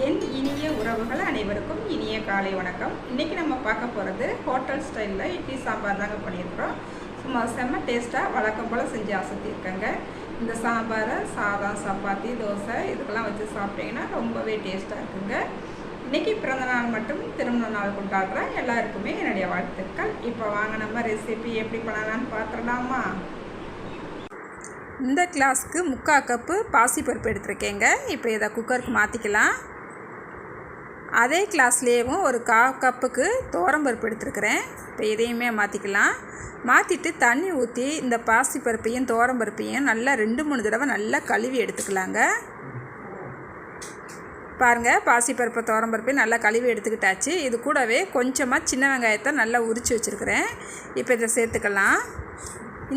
என் இனிய உறவுகள் அனைவருக்கும் இனிய காலை வணக்கம். இன்றைக்கி நம்ம பார்க்க போகிறது ஹோட்டல் ஸ்டைலில் இட்லி சாம்பார் தாங்க பண்ணியிருக்கிறோம். சும்மா செம்ம டேஸ்ட்டாக வழக்கம் போல் செஞ்சு அசத்தியிருக்கேங்க. இந்த சாம்பாரை சாதம், சப்பாத்தி, தோசை இதுக்கெல்லாம் வச்சு சாப்பிட்டீங்கன்னா ரொம்பவே டேஸ்ட்டாக இருக்குங்க. இன்றைக்கி பிறந்த நாள் மட்டும் திருமண நாள் கொண்டாடுற எல்லாருக்குமே என்னுடைய வாழ்த்துக்கள். இப்போ வாங்க நம்ம ரெசிபி எப்படி பண்ணலான்னு பார்த்துடலாமா? இந்த கிளாஸுக்கு 3/4 கப்பு பாசிப்பருப்பு எடுத்துருக்கேங்க. இப்போ இதை குக்கருக்கு மாற்றிக்கலாம். அதே கிளாஸ்லேயும் ஒரு 1/4 கப்புக்கு துவரம்பருப்பு எடுத்துருக்கிறேன். இப்போ இதையுமே மாற்றிக்கலாம். மாற்றிட்டு தண்ணி ஊற்றி இந்த பாசிப்பருப்பையும் துவரம்பருப்பையும் நல்லா 2-3 தடவை நல்லா கழுவி எடுத்துக்கலாங்க. பாருங்கள், பாசிப்பருப்பு துவரம்பருப்பையும் நல்லா கழுவி எடுத்துக்கிட்டாச்சு. இது கூடவே கொஞ்சமாக சின்ன வெங்காயத்தை நல்லா உரித்து வச்சுருக்கிறேன். இப்போ இதை சேர்த்துக்கலாம்.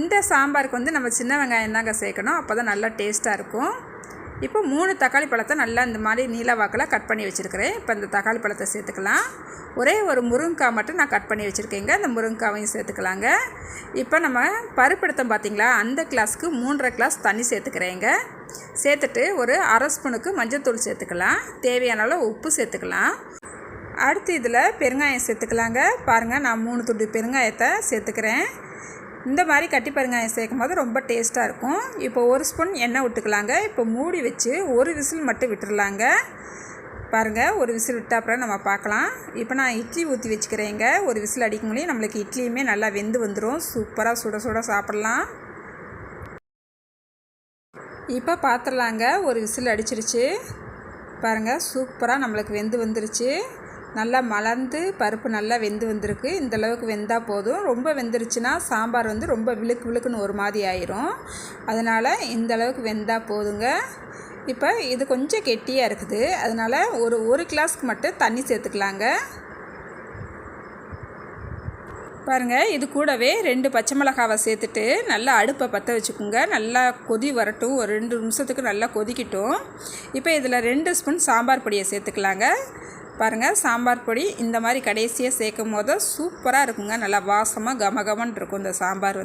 இந்த சாம்பாருக்கு நம்ம சின்ன வெங்காயம் தாங்க சேர்க்கணும், அப்போ தான் நல்லா டேஸ்ட்டாக இருக்கும். இப்போ 3 தக்காளி பழத்தை நல்லா இந்த மாதிரி நீல வாக்கில் கட் பண்ணி வச்சுருக்கிறேன். இப்போ இந்த தக்காளி பழத்தை சேர்த்துக்கலாம். ஒரே ஒரு முருங்கைக்காய் மட்டும் நான் கட் பண்ணி வச்சுருக்கேங்க. அந்த முருங்கைக்காவையும் சேர்த்துக்கலாங்க. இப்போ நம்ம பருப்பு எடுத்தோம் பார்த்திங்களா, அந்த கிளாஸுக்கு 3.5 கிளாஸ் தண்ணி சேர்த்துக்கிறேங்க. சேர்த்துட்டு ஒரு 1/2 ஸ்பூனுக்கு மஞ்சள்தூள் சேர்த்துக்கலாம். தேவையான அளவு உப்பு சேர்த்துக்கலாம். அடுத்து இதில் பெருங்காயம் சேர்த்துக்கலாங்க. பாருங்கள், நான் 3 துண்டு பெருங்காயத்தை சேர்த்துக்கிறேன். இந்த மாதிரி கட்டி பெருங்காயம் சேர்க்கும் போது ரொம்ப டேஸ்ட்டாக இருக்கும். இப்போ 1 ஸ்பூன் எண்ணெய் விட்டுக்கலாங்க. இப்போ மூடி வச்சு ஒரு விசில் மட்டும் விட்டுடலாங்க. பாருங்கள், ஒரு விசில் விட்ட அப்புறம் நம்ம பார்க்கலாம். இப்போ நான் இட்லி ஊற்றி வச்சுக்கிறேங்க. ஒரு விசில் அடிக்க முடியும், நம்மளுக்கு இட்லியுமே நல்லா வெந்து வந்துடும். சூப்பராக சுட சுட சாப்பிட்லாம். இப்போ பார்த்துடலாங்க. ஒரு விசில் அடிச்சிருச்சு. பாருங்கள், சூப்பராக நம்மளுக்கு வெந்து வந்துருச்சு. நல்லா மலர்ந்து பருப்பு நல்லா வெந்து வந்திருக்கு. இந்தளவுக்கு வெந்தால் போதும். ரொம்ப வெந்துருச்சுன்னா சாம்பார் ரொம்ப விழுக்குன்னு ஒரு மாதிரி ஆயிரும். அதனால் இந்தளவுக்கு வெந்தால் போதுங்க. இப்போ இது கொஞ்சம் கெட்டியாக இருக்குது, அதனால் ஒரு கிளாஸ்க்கு மட்டும் தண்ணி சேர்த்துக்கலாங்க. பாருங்கள், இது கூடவே 2 பச்சை மிளகாவை சேர்த்துட்டு நல்லா அடுப்பை பற்ற வச்சுக்கோங்க. நல்லா கொதி வரட்டும். ஒரு 2 நிமிஷத்துக்கு நல்லா கொதிக்கட்டும். இப்போ இதில் 2 ஸ்பூன் சாம்பார் பொடியை சேர்த்துக்கலாங்க. பாருங்கள், சாம்பார் பொடி இந்த மாதிரி கடைசியாக சேர்க்கும் போது சூப்பராக இருக்குங்க. நல்லா வாசமாக கமகமன்னு இருக்கும் இந்த சாம்பார்.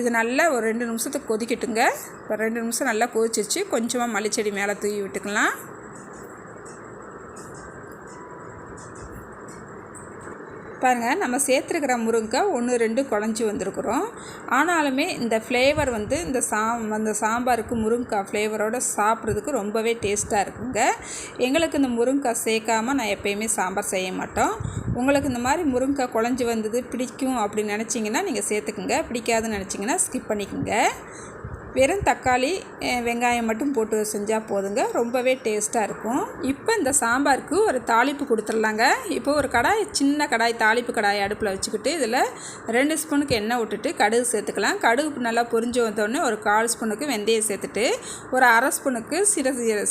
இது நல்லா ஒரு 2 நிமிஷத்துக்கு கொதிக்கட்டுங்க. இப்போ 2 நிமிஷம் நல்லா கொதிச்சிச்சு. கொஞ்சமாக மல்லிச்செடி மேலே தூவி விட்டுக்கலாம். பாருங்கள், நம்ம சேர்த்துருக்கிற முருங்கைக்காய் 1-2 குழஞ்சி வந்திருக்கிறோம். ஆனாலுமே இந்த ஃப்ளேவர் இந்த சாம்பாருக்கு முருங்கைக்காய் ஃப்ளேவரோடு சாப்பிட்றதுக்கு ரொம்பவே டேஸ்ட்டாக இருக்குங்க. எங்களுக்கு இந்த முருங்கைக்காய் சேர்க்காமல் நான் எப்போயுமே சாம்பார் செய்ய மாட்டோம். உங்களுக்கு இந்த மாதிரி முருங்கைக்காய் குழஞ்சி வந்தது பிடிக்கும் அப்படின்னு நினச்சிங்கன்னா நீங்கள் சேர்த்துக்குங்க. பிடிக்காதுன்னு நினச்சிங்கன்னா ஸ்கிப் பண்ணிக்கோங்க. வெறும் தக்காளி, வெங்காயம் மட்டும் போட்டு செஞ்சால் போதுங்க. ரொம்பவே டேஸ்ட்டாக இருக்கும். இப்போ இந்த சாம்பாருக்கு ஒரு தாளிப்பு கொடுத்துடலாங்க. இப்போ ஒரு சின்ன கடாய், தாளிப்பு கடாய் அடுப்பில் வச்சுக்கிட்டு இதில் 2 ஸ்பூனுக்கு எண்ணெய் விட்டுட்டு கடுகு சேர்த்துக்கலாம். கடுகு நல்லா பொரிஞ்சு வந்தோடனே ஒரு 1/4 ஸ்பூனுக்கு வெந்தயம் சேர்த்துட்டு ஒரு 1/2 ஸ்பூனுக்கு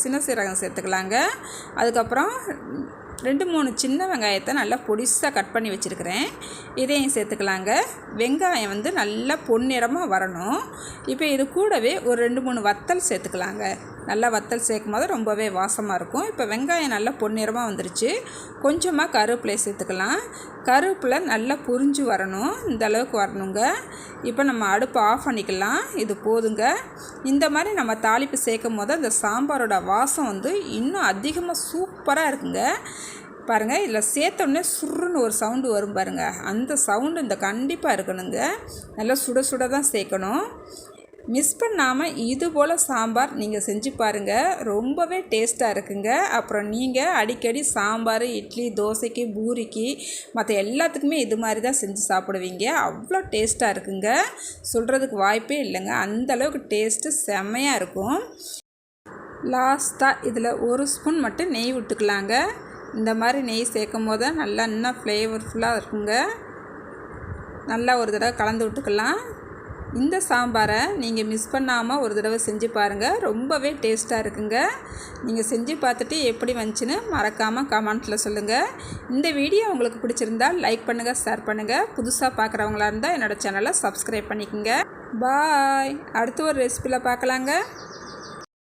சின்ன சீரகம் சேர்த்துக்கலாங்க. அதுக்கப்புறம் 2-3 சின்ன வெங்காயத்தை நல்லா பொடிசாக கட் பண்ணி வச்சுருக்கிறேன். இதையும் சேர்த்துக்கலாங்க. வெங்காயம் நல்லா பொன்னிறமாக வரணும். இப்போ இது கூடவே ஒரு 2-3 வத்தல் சேர்த்துக்கலாங்க. நல்லா வத்தல் சேர்க்கும் போது ரொம்பவே வாசமாக இருக்கும். இப்போ வெங்காயம் நல்லா பொன்னிறமாக வந்துருச்சு. கொஞ்சமாக கருவேப்பிலை சேர்த்துக்கலாம். கருவேப்பிலை நல்லா புரிஞ்சு வரணும். இந்த அளவுக்கு வரணுங்க. இப்போ நம்ம அடுப்பை ஆஃப் பண்ணிக்கலாம். இது போதுங்க. இந்த மாதிரி நம்ம தாளிப்பு சேர்க்கும் போது அந்த சாம்பாரோட வாசம் இன்னும் அதிகமாக சூப்பராக இருக்குங்க. பாருங்கள், இதில் சேர்த்தோடனே சுருன்னு ஒரு சவுண்டு வரும் பாருங்கள். அந்த சவுண்டு இந்த கண்டிப்பாக இருக்கணுங்க. நல்லா சுட சுட தான் சேர்க்கணும். மிஸ் பண்ணாமல் இது போல் சாம்பார் நீங்கள் செஞ்சு பாருங்கள். ரொம்பவே டேஸ்ட்டாக இருக்குங்க. அப்புறம் நீங்கள் அடிக்கடி சாம்பார், இட்லி, தோசைக்கு, பூரிக்கு மற்ற எல்லாத்துக்குமே இது மாதிரி தான் செஞ்சு சாப்பிடுவீங்க. அவ்வளோ டேஸ்ட்டாக இருக்குங்க. சொல்கிறதுக்கு வாய்ப்பே இல்லைங்க. அந்தளவுக்கு டேஸ்ட்டு செம்மையாக இருக்கும். லாஸ்ட்டாக இதில் 1 ஸ்பூன் மட்டும் நெய் விட்டுக்கலாங்க. இந்த மாதிரி நெய் சேர்க்கும் போது நல்லா இன்னும் ஃப்ளேவர்ஃபுல்லாக இருக்குங்க. நல்லா ஒரு தடவை கலந்து விட்டுக்கலாம். இந்த சாம்பாரை நீங்கள் மிஸ் பண்ணாமல் ஒரு தடவை செஞ்சு பாருங்கள். ரொம்பவே டேஸ்ட்டாக இருக்குங்க. நீங்கள் செஞ்சு பார்த்துட்டு எப்படி வந்துச்சுன்னு மறக்காமல் கமெண்ட்டில் சொல்லுங்கள். இந்த வீடியோ உங்களுக்கு பிடிச்சிருந்தால் லைக் பண்ணுங்கள், ஷேர் பண்ணுங்கள். புதுசாக பார்க்குறவங்களா இருந்தால் என்னோடய சேனலை சப்ஸ்கிரைப் பண்ணிக்கோங்க. பாய். அடுத்து ஒரு ரெசிபியில் பார்க்கலாங்க.